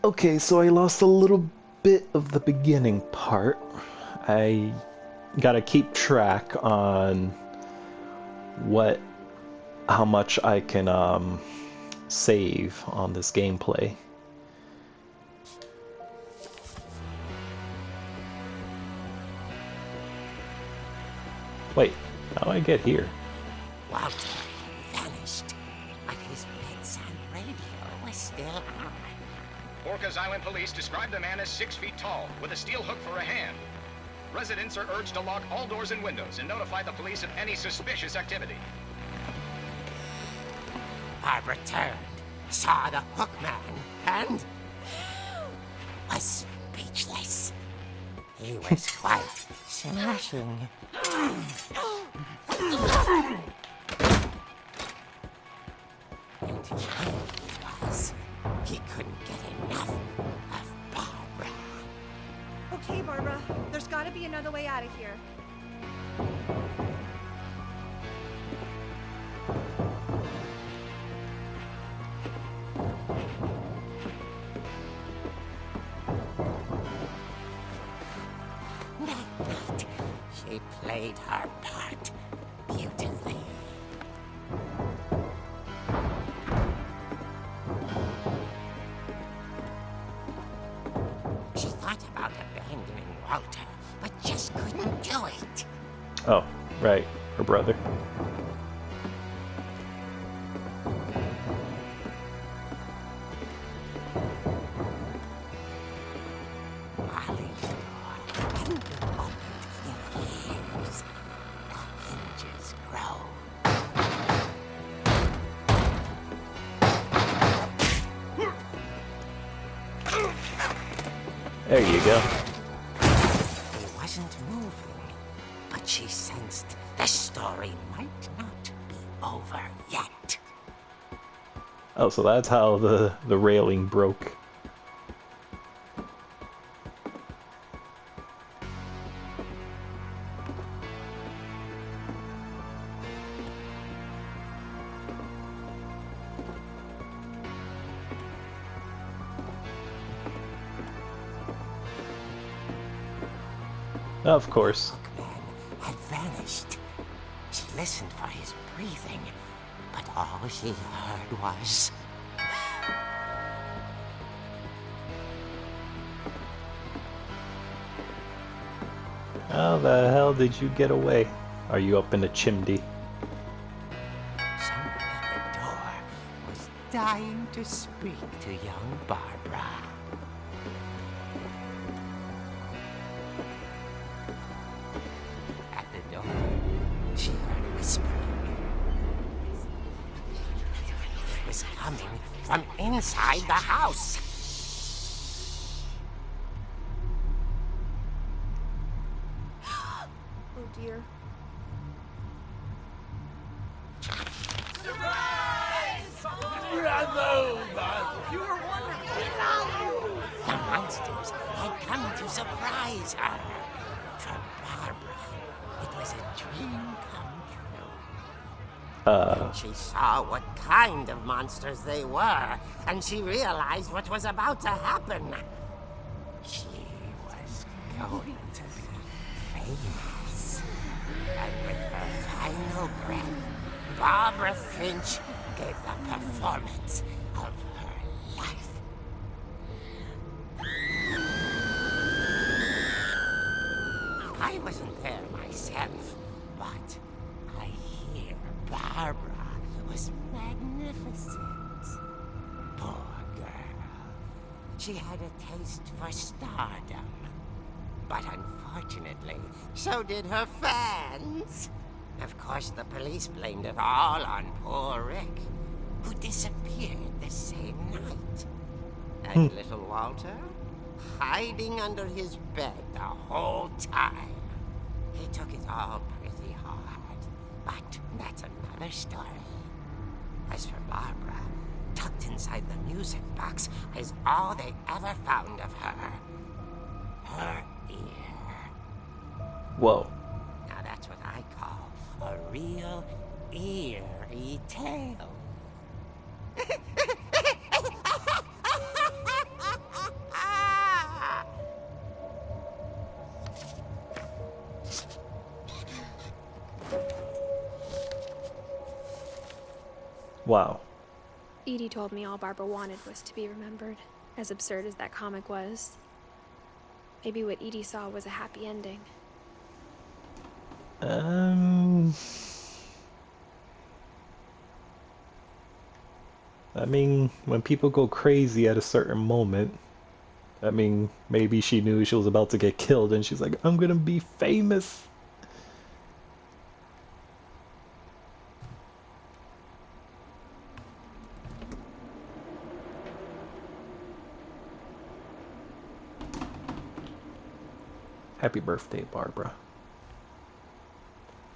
Okay, so I lost a little bit of the beginning part. I gotta keep track on what, how much I can save on this gameplay. Wait, how do I get here? Walter vanished, but his bedside radio was still on. Orcas Island police describe the man as 6 feet tall, with a steel hook for a hand. Residents are urged to lock all doors and windows and notify the police of any suspicious activity. Barbara turned, saw the hook man, and was speechless. He was quite smashing. And he was. He couldn't get enough of Barbara. Okay, Barbara. There's gotta be another way out of here. That night, she played her part beautifully. She thought about abandoning Walter, but just couldn't do it. Oh, right, her brother. Molly's door hadn't been opened in years. The hinges groaned. There you go. He wasn't moving, but she sensed the story might not be over yet. Oh, so that's how the railing broke. Of course. Hookman had vanished. She listened for his breathing, but all she heard was... How the hell did you get away? Are you up in the chimney? Someone at the door was dying to speak to young Barbara. At the door, she heard whispering. It was coming from inside the house. Oh dear. The monsters had come to surprise her. For Barbara, it was a dream come true. She saw what kind of monsters they were, and she realized what was about to happen. She was going to be famous. And with her final breath, Barbara Finch gave the performance of her life. I wasn't there myself, but I hear Barbara was magnificent. Poor girl. She had a taste for stardom. But unfortunately, so did her fans. Of course, the police blamed it all on poor Rick, who disappeared the same night. And little Walter, hiding under his bed the whole time. He took it all pretty hard, but that's another story. As for Barbara, tucked inside the music box is all they ever found of her. Her ear. Whoa. Now that's what I call a real eerie tale. Wow. Edie told me all Barbara wanted was to be remembered, as absurd as that comic was. Maybe what Edie saw was a happy ending. I mean, when people go crazy at a certain moment, I mean, maybe she knew she was about to get killed and she's like, I'm gonna be famous. Happy birthday, Barbara.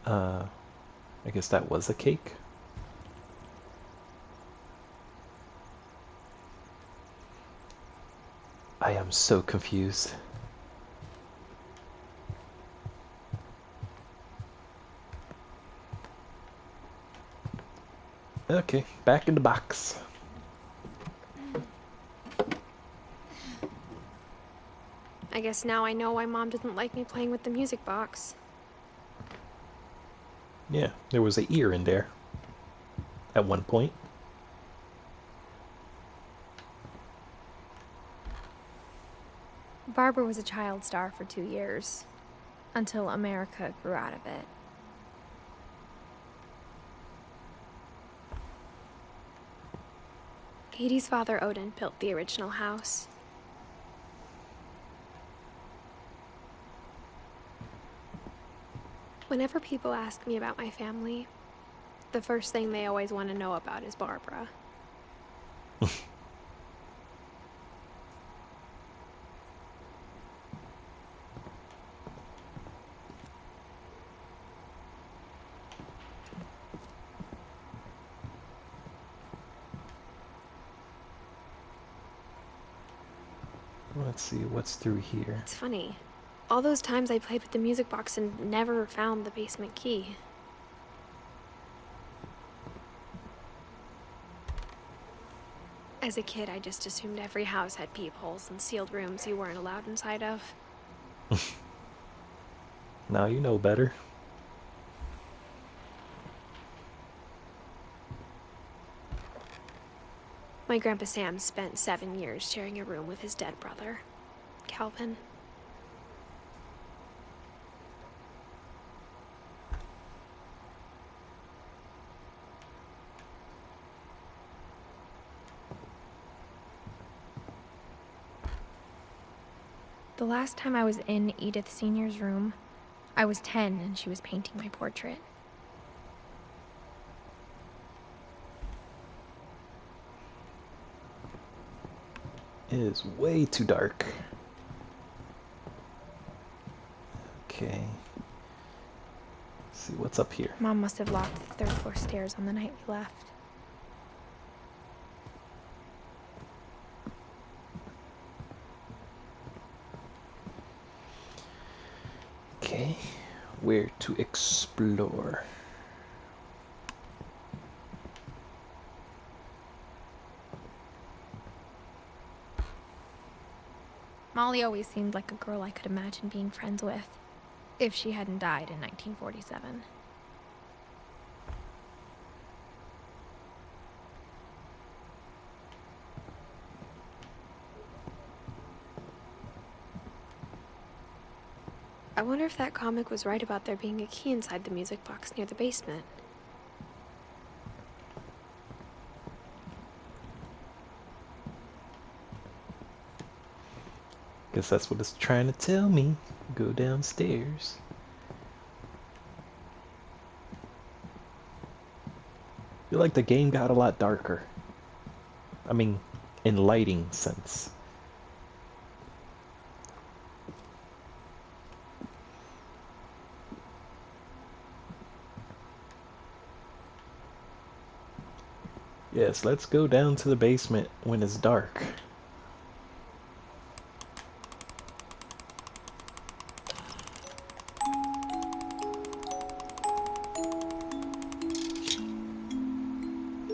I guess that was a cake. I am so confused. Okay, back in the box. I guess now I know why Mom didn't like me playing with the music box. Yeah, there was an ear in there at one point. Barbara was a child star for 2 years, until America grew out of it. Edie's father, Odin, built the original house. Whenever people ask me about my family, the first thing they always want to know about is Barbara. Let's see what's through here. It's funny. All those times I played with the music box and never found the basement key. As a kid, I just assumed every house had peepholes and sealed rooms you weren't allowed inside of. Now you know better. My Grandpa Sam spent 7 years sharing a room with his dead brother, Calvin. The last time I was in Edith Sr.'s room, I was 10 and she was painting my portrait. It is way too dark. Okay. Let's see what's up here. Mom must have locked the third floor stairs on the night we left. Okay, where to explore? Molly always seemed like a girl I could imagine being friends with, if she hadn't died in 1947. I wonder if that comic was right about there being a key inside the music box near the basement. Guess that's what it's trying to tell me. Go downstairs. I feel like the game got a lot darker. I mean, in lighting sense. Yes, let's go down to the basement when it's dark.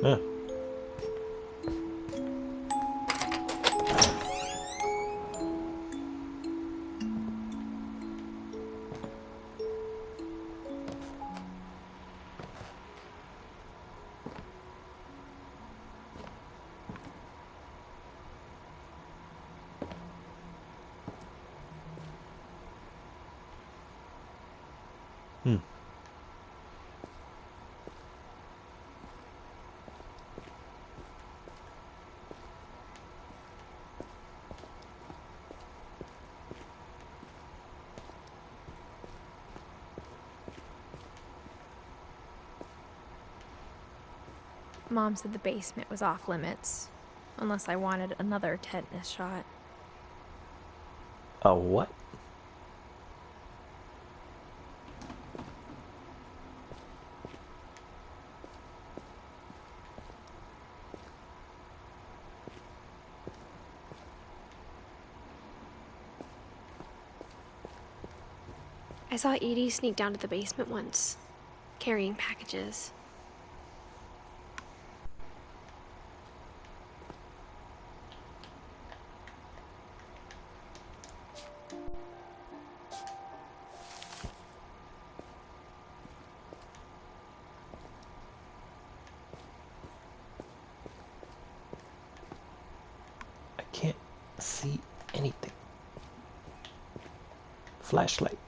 Huh. Hmm. Mom said the basement was off limits, unless I wanted another tetanus shot. A what? I saw Edie sneak down to the basement once, carrying packages. I can't see anything. Flashlight.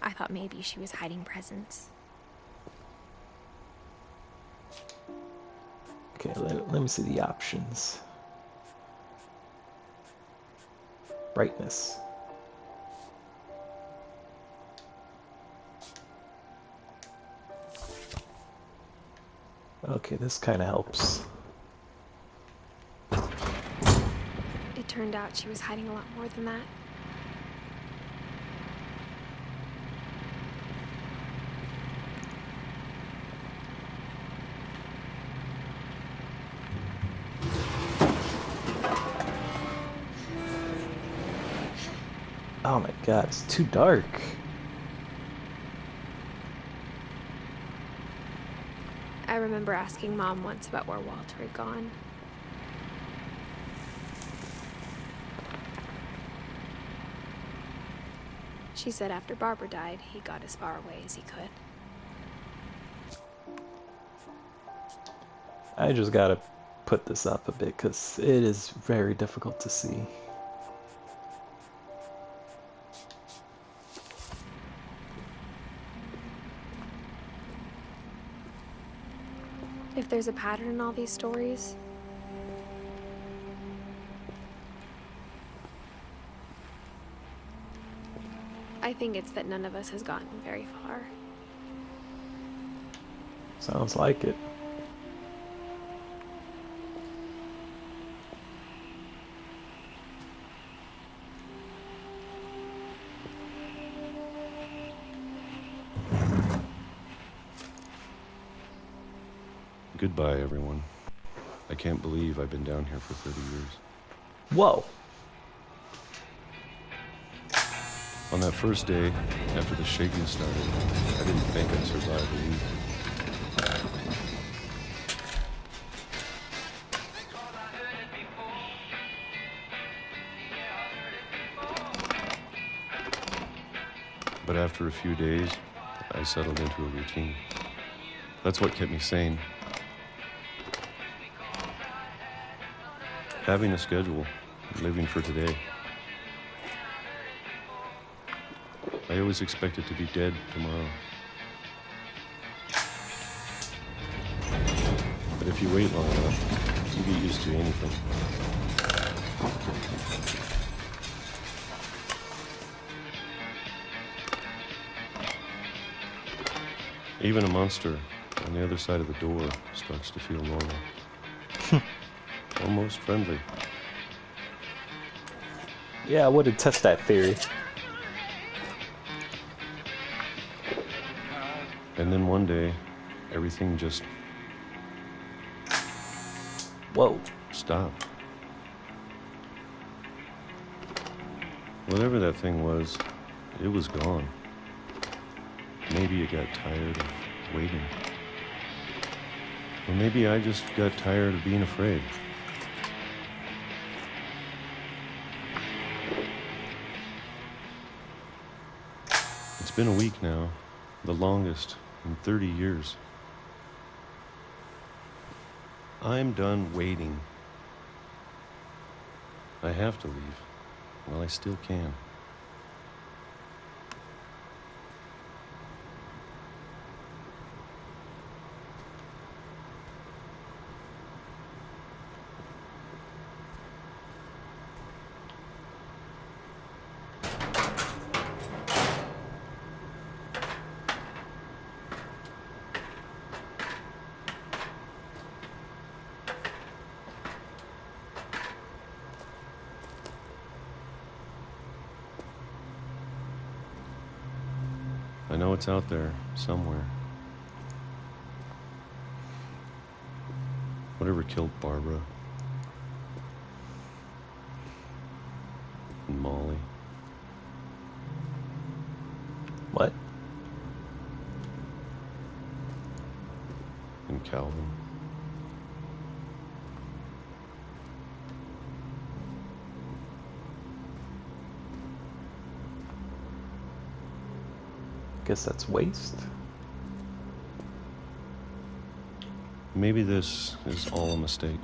I thought maybe she was hiding presents. Okay, let me see the options. Brightness. Okay, this kind of helps. It turned out she was hiding a lot more than that. Oh my god, it's too dark. I remember asking Mom once about where Walter had gone. She said after Barbara died, he got as far away as he could. I just gotta put this up a bit because it is very difficult to see. If there's a pattern in all these stories, I think it's that none of us has gotten very far. Sounds like it. Goodbye, everyone. I can't believe I've been down here for 30 years. Whoa. On that first day, after the shaking started, I didn't think I'd survive a week. But after a few days, I settled into a routine. That's what kept me sane. Having a schedule, living for today. I always expected to be dead tomorrow. But if you wait long enough, you get used to anything. Even a monster on the other side of the door starts to feel normal. Almost friendly. Yeah, I would test that theory. And then one day, everything just Whoa. stopped. Whatever that thing was, it was gone. Maybe it got tired of waiting. Or maybe I just got tired of being afraid. It's been a week now, the longest in 30 years. I'm done waiting. I have to leave. Well, I still can. I know it's out there, somewhere. Whatever killed Barbara. And Molly. What? And Calvin. Guess that's waste. Maybe this is all a mistake.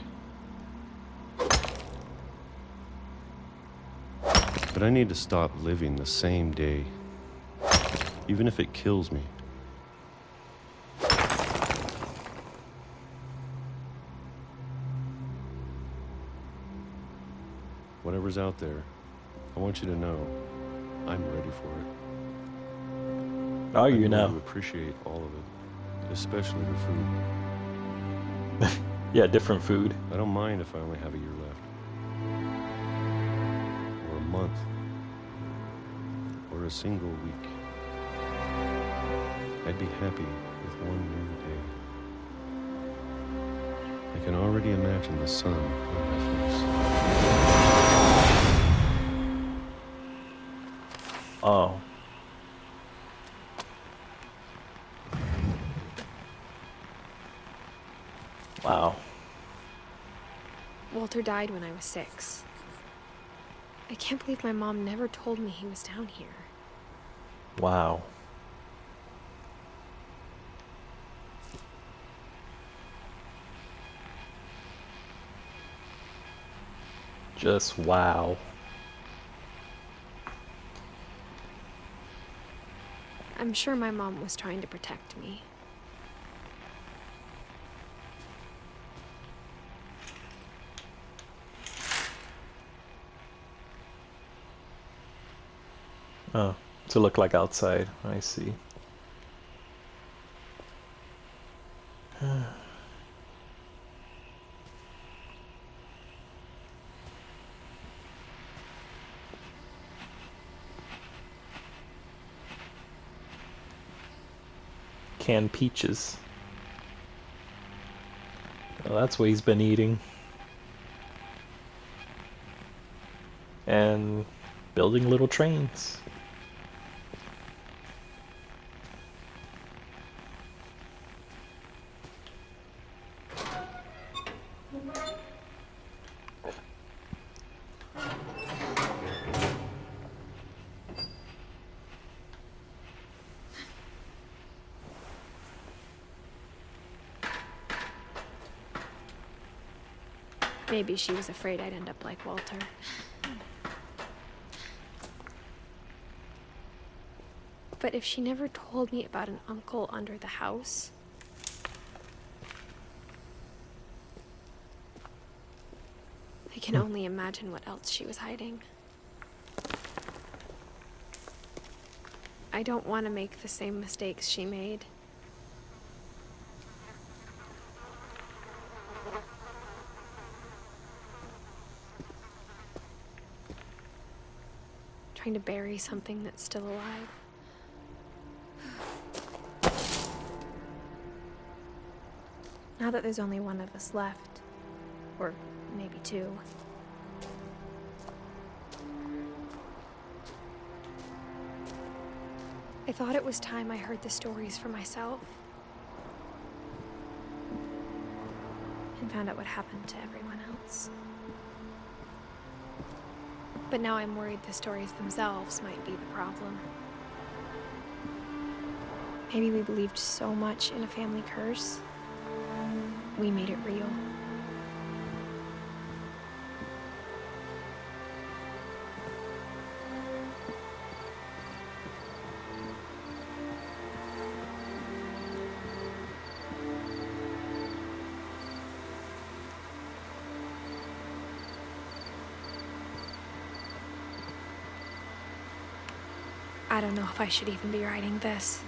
But I need to stop living the same day, even if it kills me. Whatever's out there, I want you to know I'm ready for it. Are I'm you going now? to appreciate all of it, especially the food. Yeah, different food. I don't mind if I only have a year left. Or a month. Or a single week. I'd be happy with one new day. I can already imagine the sun on my face. Oh. Wow. Walter died when I was 6. I can't believe my mom never told me he was down here. Wow. Just wow. I'm sure my mom was trying to protect me. Oh, to look like outside. I see. Canned peaches. Well, that's what he's been eating. And building little trains. Maybe she was afraid I'd end up like Walter. But if she never told me about an uncle under the house, I can only imagine what else she was hiding. I don't want to make the same mistakes she made. Trying to bury something that's still alive. Now that there's only one of us left, or maybe 2. I thought it was time I heard the stories for myself and found out what happened to everyone else. But now I'm worried the stories themselves might be the problem. Maybe we believed so much in a family curse, we made it real. I don't know if I should even be writing this.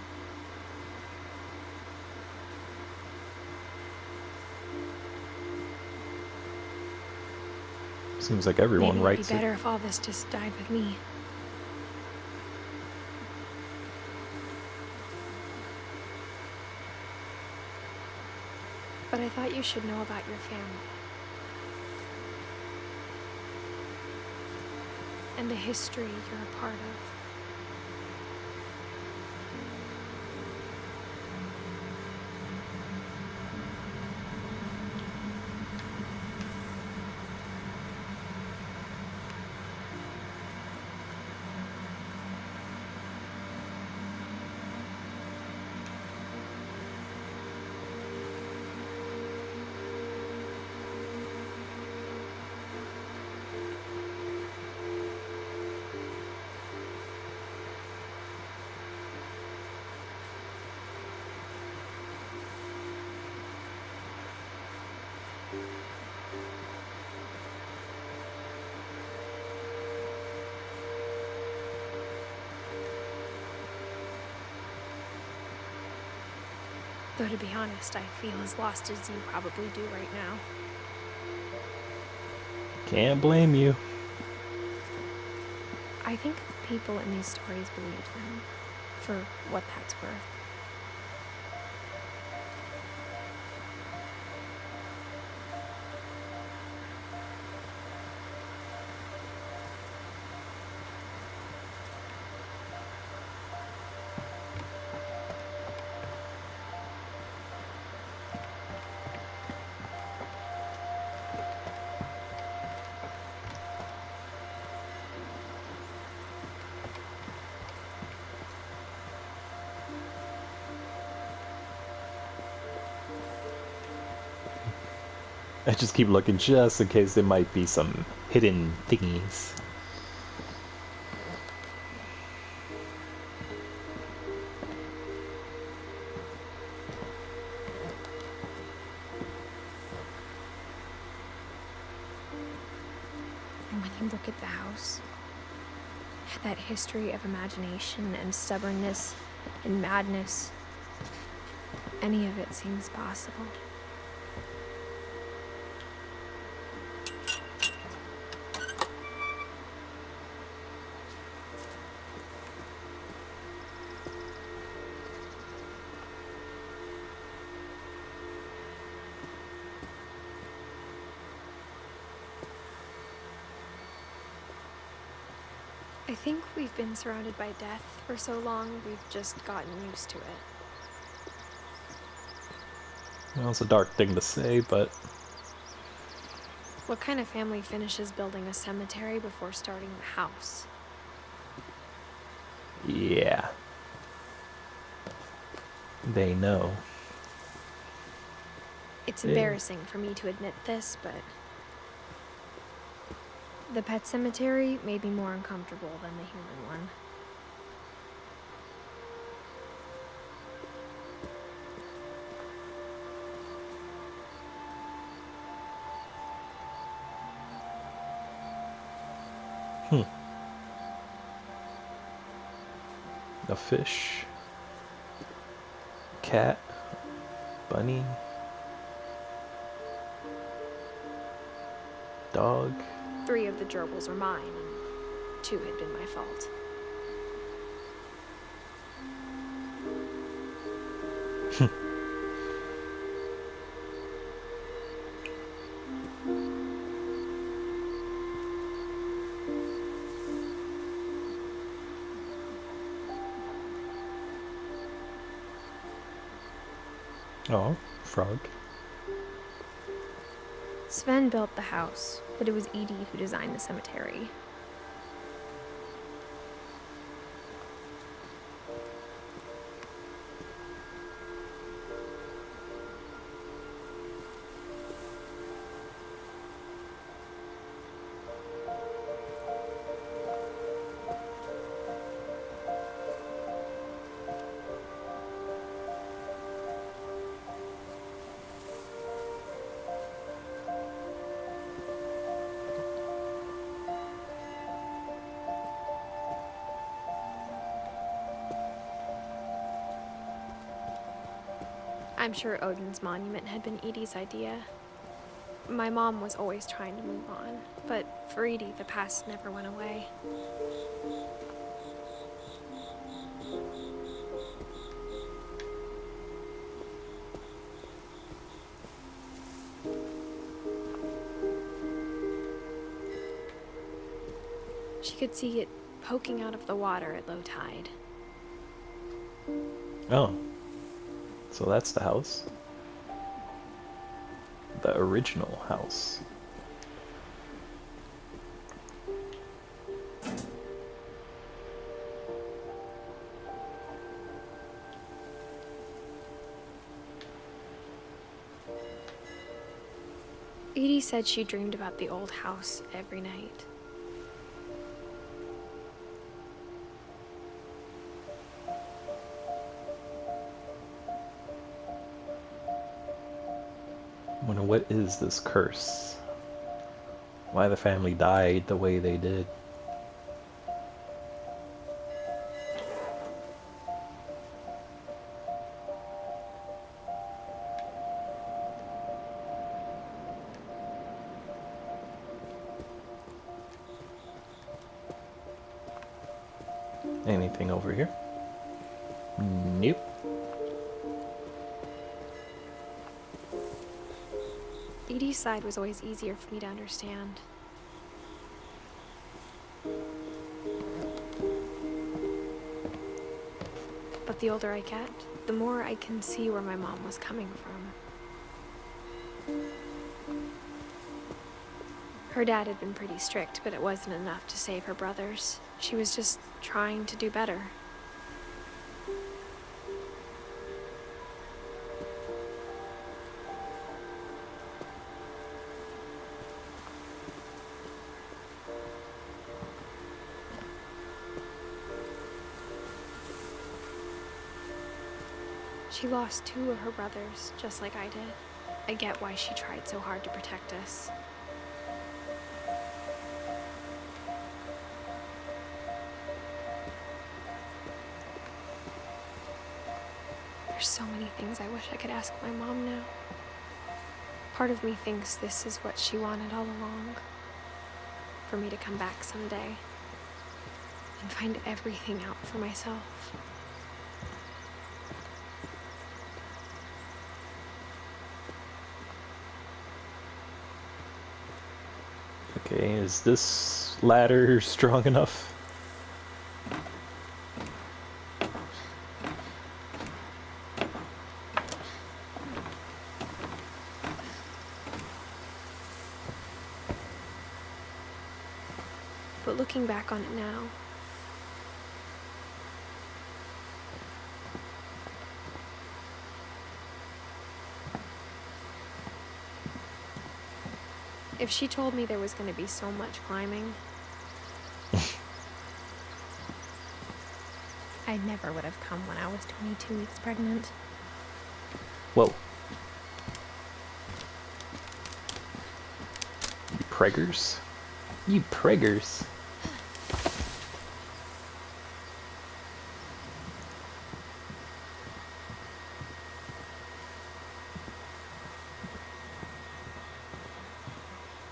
Seems like everyone Maybe writes it'd be better if all this just died with me. But I thought you should know about your family. And the history you're a part of. Though to be honest, I feel as lost as you probably do right now. Can't blame you. I think the people in these stories believed them, for what that's worth. I just keep looking just in case there might be some hidden thingies. And when you look at the house, that history of imagination and stubbornness and madness, any of it seems possible. I think we've been surrounded by death for so long, we've just gotten used to it. Well, it's a dark thing to say, but What kind of family finishes building a cemetery before starting the house? yeah. They know. It's Yeah. embarrassing for me to admit this, but the pet cemetery made me more uncomfortable than the human one. A fish, cat, bunny, dog. 3 of the gerbils were mine, and 2 had been my fault. Oh, frog. Sven built the house, but it was Edie who designed the cemetery. I'm sure Odin's monument had been Edie's idea. My mom was always trying to move on, but for Edie, the past never went away. She could see it poking out of the water at low tide. Oh. So that's the house. The original house. Edie said she dreamed about the old house every night. I wonder what is this curse? Why the family died the way they did? Anything over here? Nope. Edie's side was always easier for me to understand. But the older I get, the more I can see where my mom was coming from. Her dad had been pretty strict, but it wasn't enough to save her brothers. She was just trying to do better. She lost 2 of her brothers, just like I did. I get why she tried so hard to protect us. There's so many things I wish I could ask my mom now. Part of me thinks this is what she wanted all along. For me to come back someday and find everything out for myself. Okay, is this ladder strong enough? But looking back on it now, if she told me there was going to be so much climbing, I never would have come when I was 22 weeks pregnant. Whoa. You preggers? You preggers?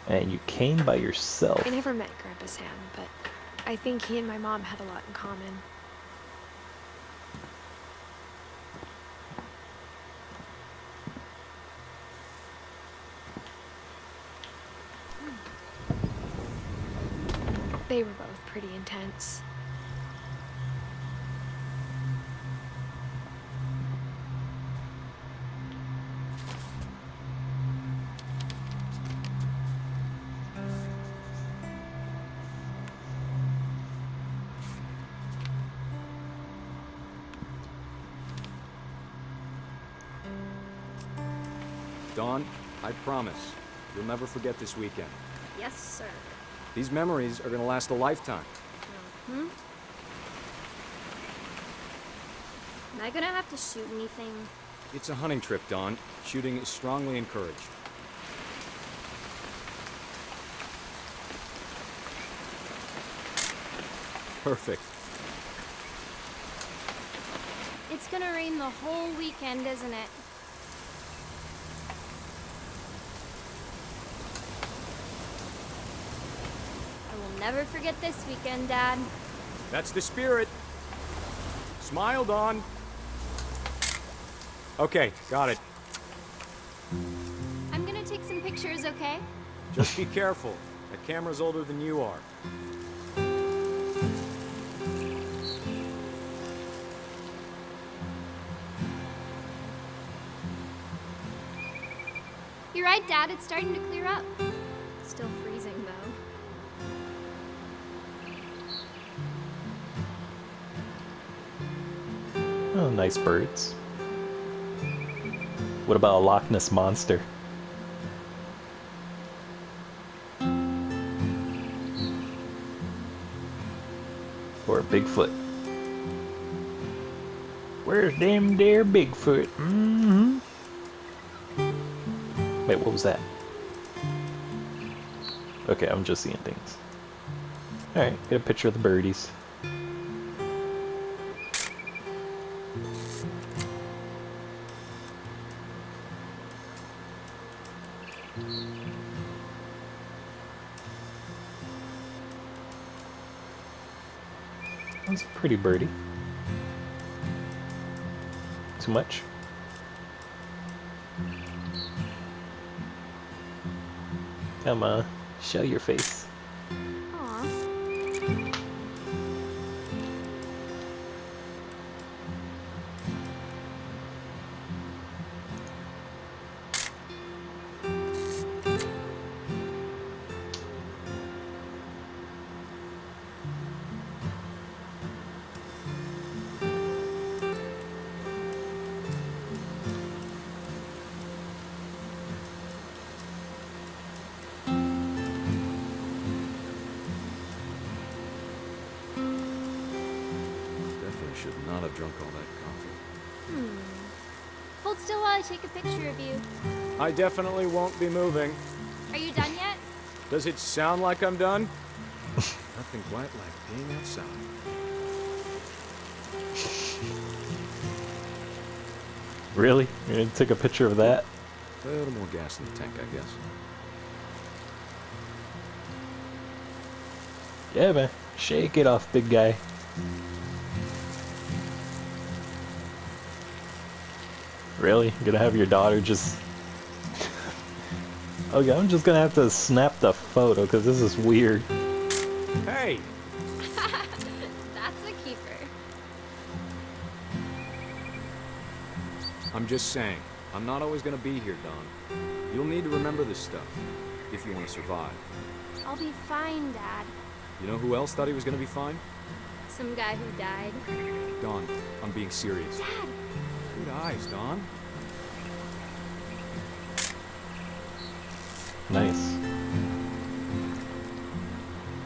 And you came by yourself. I never met Grandpa Sam, but I think he and my mom had a lot in common. They were both pretty intense. Dawn, I promise, you'll never forget this weekend. Yes, sir. These memories are gonna last a lifetime. Hmm? Am I gonna have to shoot anything? It's a hunting trip, Dawn. Shooting is strongly encouraged. Perfect. It's gonna rain the whole weekend, isn't it? never forget this weekend, Dad. That's the spirit. Smile, Dawn. Okay, got it. I'm gonna take some pictures, okay? Just be careful. That camera's older than you are. You're right, Dad. It's starting to clear up. Still freezing, though. Oh, nice birds. What about a Loch Ness monster? Or a Bigfoot? Where's them there Bigfoot? Mm-hmm. Wait, what was that? Okay, I'm just seeing things. Alright, get a picture of the birdies. That's a pretty birdie. Too much? Come on, show your face. Aw. Definitely should not have drunk all that coffee. Hold still while I take a picture of you. I definitely won't be moving. Are you done yet? Does it sound like I'm done? Nothing quite like being outside. Really? You're gonna take a picture of that? A little more gas in the tank, I guess. Yeah, man. Shake it off, big guy. Really? You're gonna have your daughter just... Okay, I'm just gonna have to snap the photo because this is weird. Hey! That's a keeper. I'm just saying, I'm not always gonna be here, Don. You'll need to remember this stuff, if you want to survive. I'll be fine, Dad. You know who else thought he was gonna be fine? Some guy who died. Don, I'm being serious. Dad! Good eyes, Don. Nice.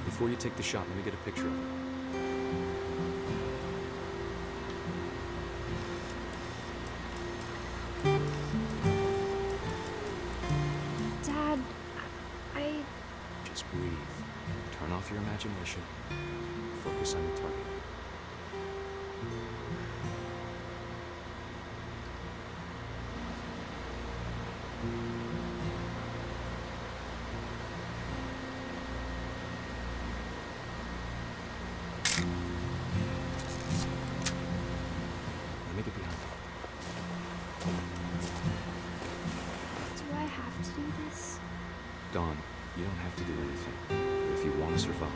Before you take the shot, let me get a picture of it. Dad, I... Just breathe. Turn off your imagination. Focus on the target. Let me get behind you. Do I have to do this? Dawn, you don't have to do anything. If you want to survive,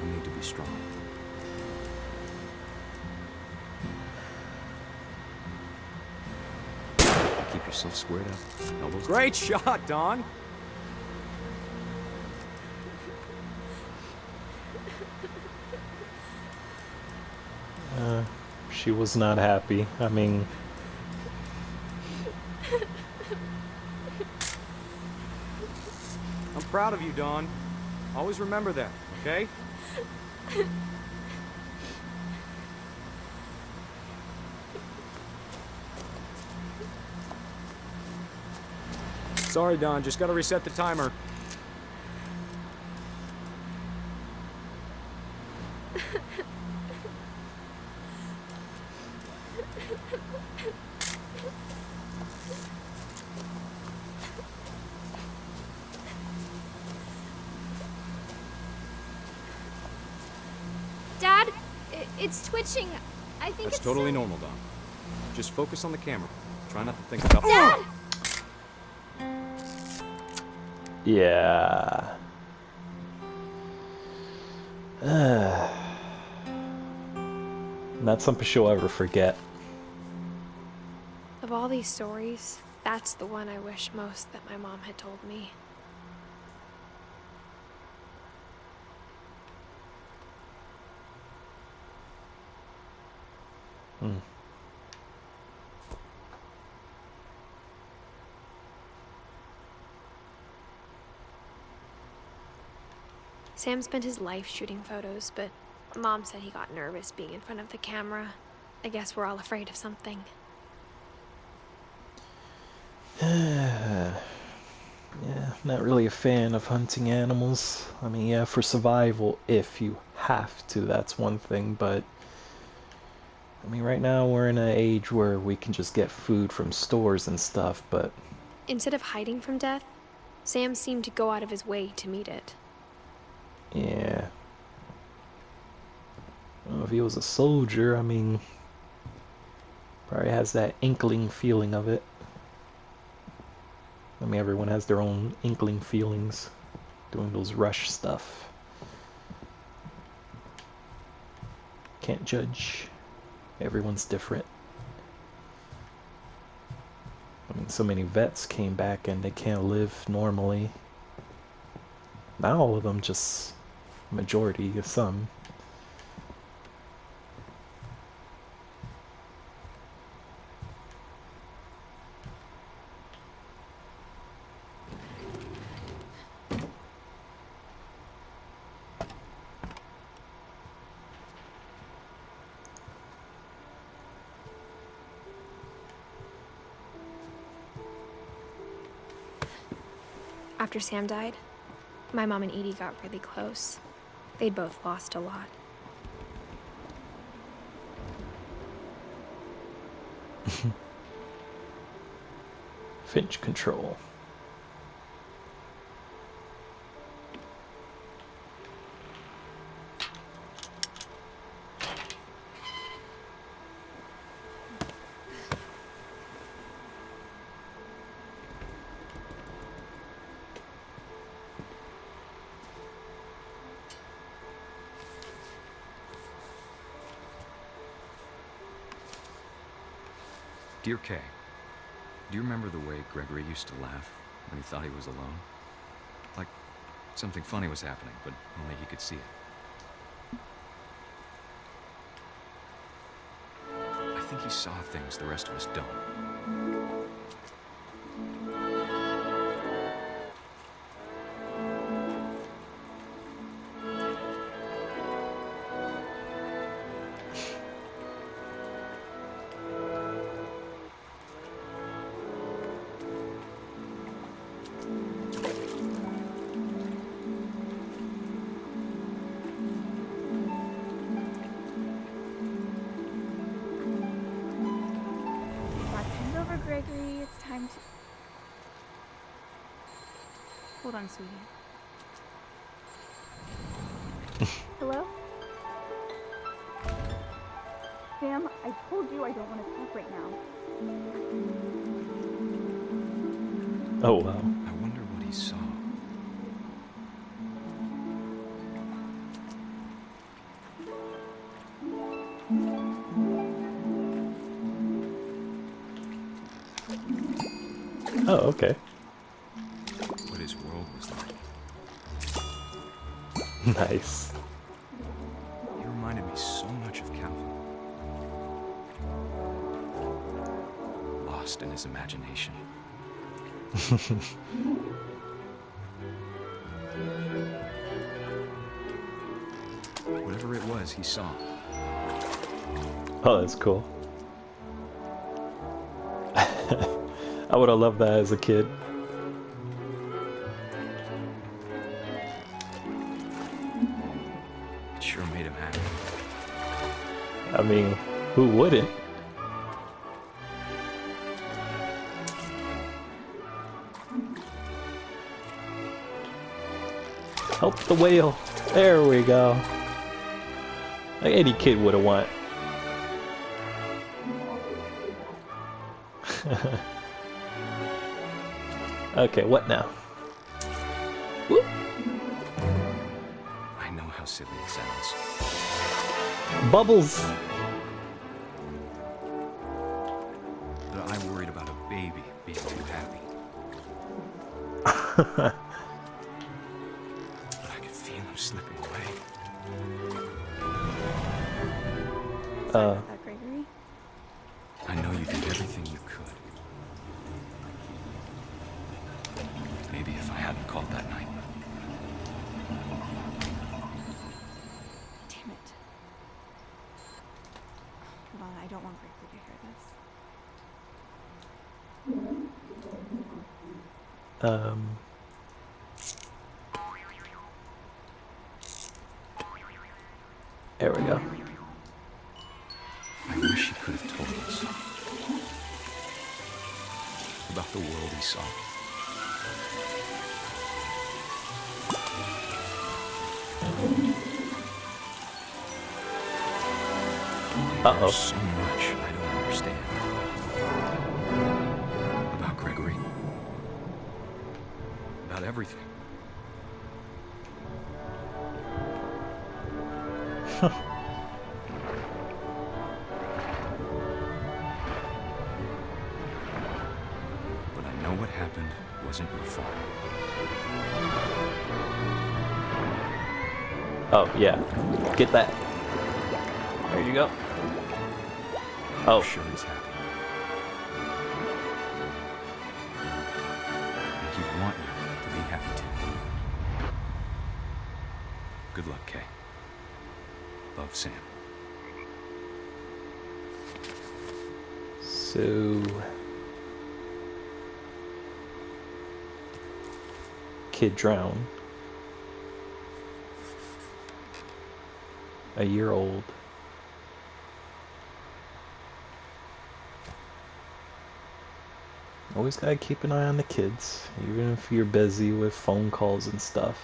you need to be strong. Keep yourself squared up. Elbows. Great shot, Dawn! She was not happy. I mean... I'm proud of you, Dawn. Always remember that, okay? Sorry, Dawn. Just gotta reset the timer. It's twitching. I think That's it's totally normal, Don. Just focus on the camera. Try not to think about... Dad! Yeah. Not something she'll ever forget. Of all these stories, that's the one I wish most that my mom had told me. Sam spent his life shooting photos, but Mom said he got nervous being in front of the camera. I guess we're all afraid of something. Yeah, not really a fan of hunting animals. I mean, yeah, for survival, if you have to, that's one thing, but... I mean, right now we're in an age where we can just get food from stores and stuff, but... Instead of hiding from death, Sam seemed to go out of his way to meet it. Yeah. Well, if he was a soldier, I mean... Probably has that inkling feeling of it. I mean, everyone has their own inkling feelings doing those rush stuff. Can't judge. Everyone's different. I mean, so many vets came back and they can't live normally. Not all of them, just majority of some. After Sam died, my mom and Edie got really close. They'd both lost a lot. Finch control. Dear Kay, do you remember the way Gregory used to laugh when he thought he was alone? Like something funny was happening, but only he could see it. I think he saw things the rest of us don't. Gregory, it's time to... Hold on, sweetie. Hello? Sam, I told you I don't want to talk right now. Oh, wow. I wonder what he saw. Oh, okay. What his world was like. Nice. He reminded me so much of Calvin. Lost in his imagination. Whatever it was, he saw. Oh, that's cool. I would have loved that as a kid. It sure made him happy. I mean, who wouldn't? Help the whale. There we go. Like any kid would have want. Okay, what now? Whoop. I know how silly it sounds. Bubbles! But I'm worried about a baby being too happy. But I can feel him slipping away. Gregory? I know you did everything you could. Maybe if I hadn't called that night. Damn it. Hold on, I don't want Gregory to hear this. There we go. I wish he could have told us about the world he saw. Uh-oh. There's so much I don't understand about Gregory. About everything. But I know what happened wasn't your fault. Oh, yeah. Get that. There you go. Oh. I'm sure he's happy. And he'd want you to be happy too. Good luck, Kay. Love, Sam. So... Kid drowned. A year old. Always gotta keep an eye on the kids, even if you're busy with phone calls and stuff.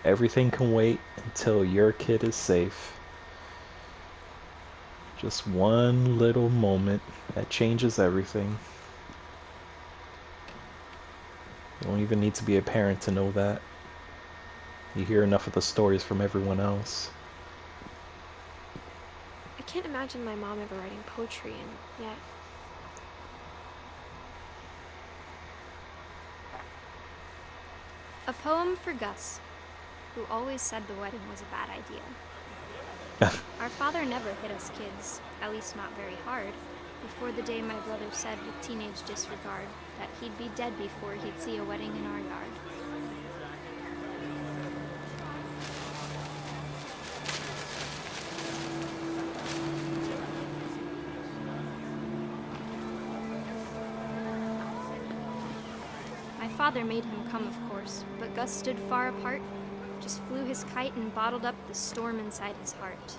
Everything can wait until your kid is safe. Just one little moment that changes everything. You don't even need to be a parent to know that. You hear enough of the stories from everyone else. I can't imagine my mom ever writing poetry, and yet... A poem for Gus, who always said the wedding was a bad idea. Our father never hit us kids, at least not very hard, before the day my brother said with teenage disregard that he'd be dead before he'd see a wedding in our yard. My father made him come, of course, but Gus stood far apart, just flew his kite and bottled up the storm inside his heart.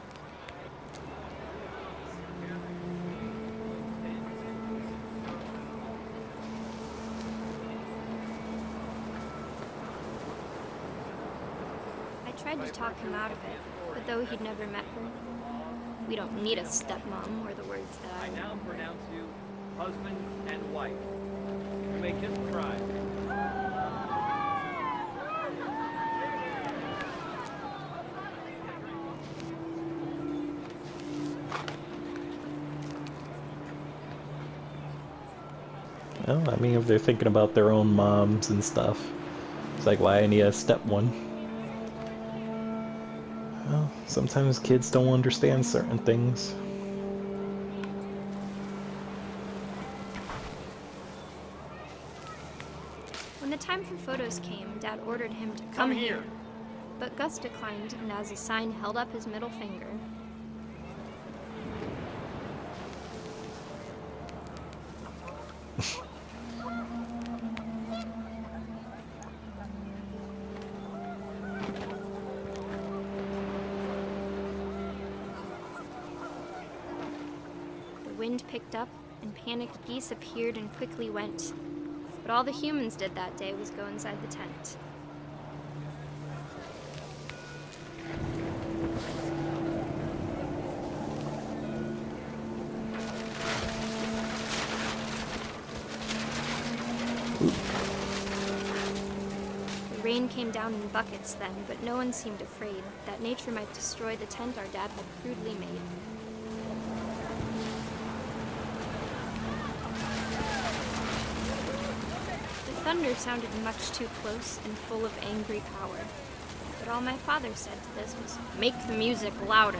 I tried to talk him out of it, but though he'd never met her, we don't need a stepmom, were the words that I now pronounce you husband and wife. You may kiss the bride. Well, I mean, if they're thinking about their own moms and stuff, it's like, why I need a step one? Well, sometimes kids don't understand certain things. When the time for photos came, Dad ordered him to come here. But Gus declined, and as a sign held up his middle finger. The wind picked up, and panicked geese appeared and quickly went. But all the humans did that day was go inside the tent. rain came down in buckets then, but no one seemed afraid that nature might destroy the tent our dad had crudely made. The thunder sounded much too close and full of angry power. But all my father said to this was, "Make the music louder."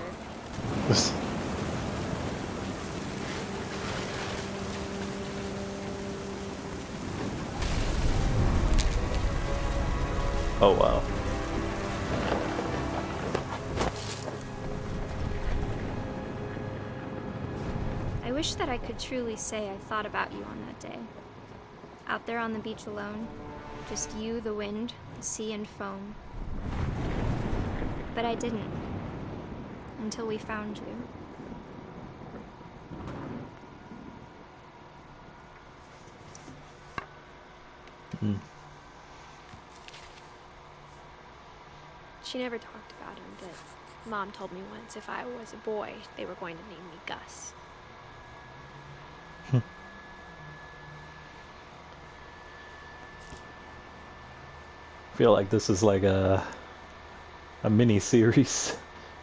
Oh, wow. I wish that I could truly say I thought about you on that day. Out there on the beach alone, just you, the wind, the sea, and foam. But I didn't. Until we found you. Hmm. She never talked about him, but Mom told me once if I was a boy, they were going to name me Gus. I feel like this is like a mini series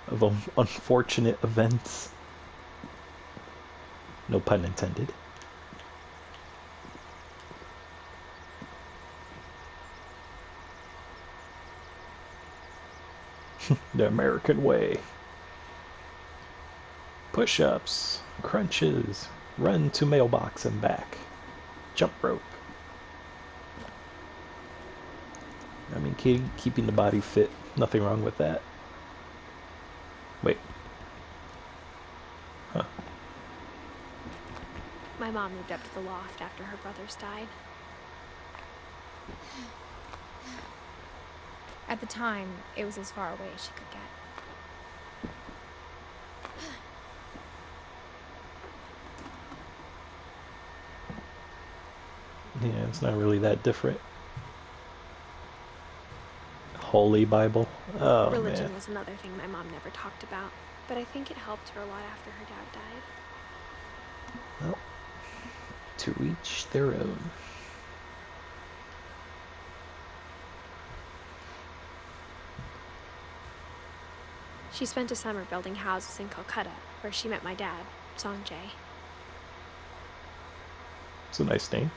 of unfortunate events. No pun intended. The American way. Push-ups, crunches, run to mailbox and back, jump rope. I mean, keeping the body fit, nothing wrong with that. Wait. Huh. My mom moved up to the loft after her brothers died. At the time, it was as far away as she could get. Yeah, it's not really that different. Holy Bible. Oh, Religion man. was another thing my mom never talked about, but I think it helped her a lot after her dad died. Well, to each their own. She spent a summer building houses in Calcutta, where she met my dad, Sanjay. It's a nice name.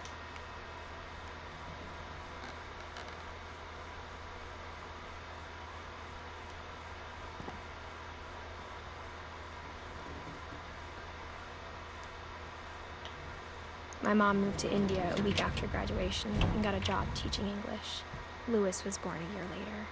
My mom moved to India a week after graduation and got a job teaching English. Louis was born a year later.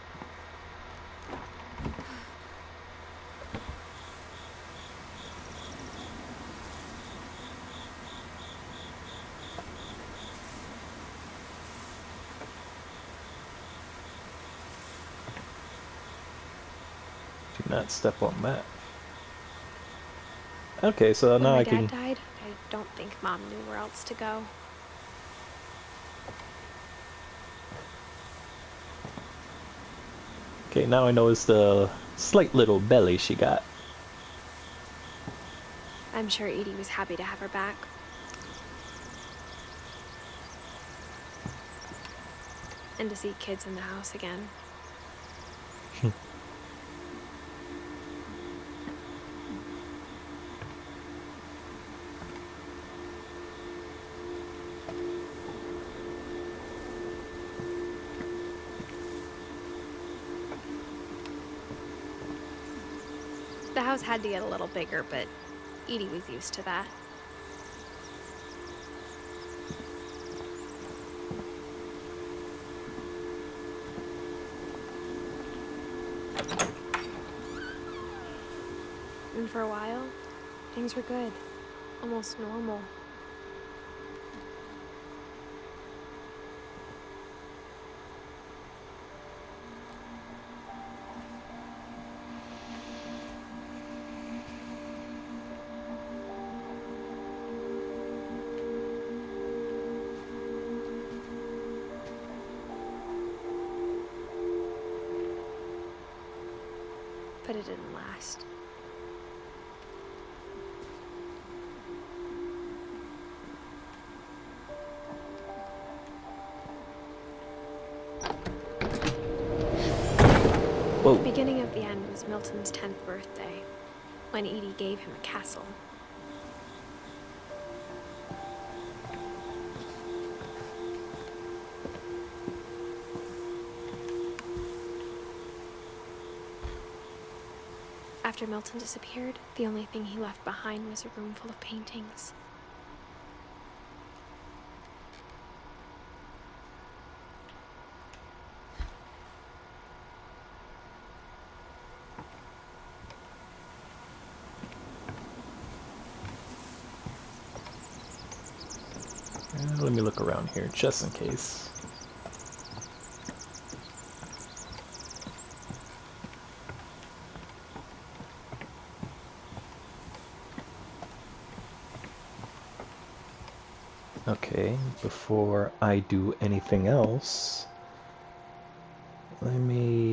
Do not step on that. Okay, so When now my I dad can... died, I don't think Mom knew where else to go. Okay, now I notice the slight little belly she got. I'm sure Edie was happy to have her back. And to see kids in the house again. The house had to get a little bigger, but Edie was used to that. And for a while, things were good. Almost normal. But it didn't last. The beginning of the end was Milton's 10th birthday, when Edie gave him a castle. After Milton disappeared, the only thing he left behind was a room full of paintings. Let me look around here, just in case. Okay, before I do anything else, let me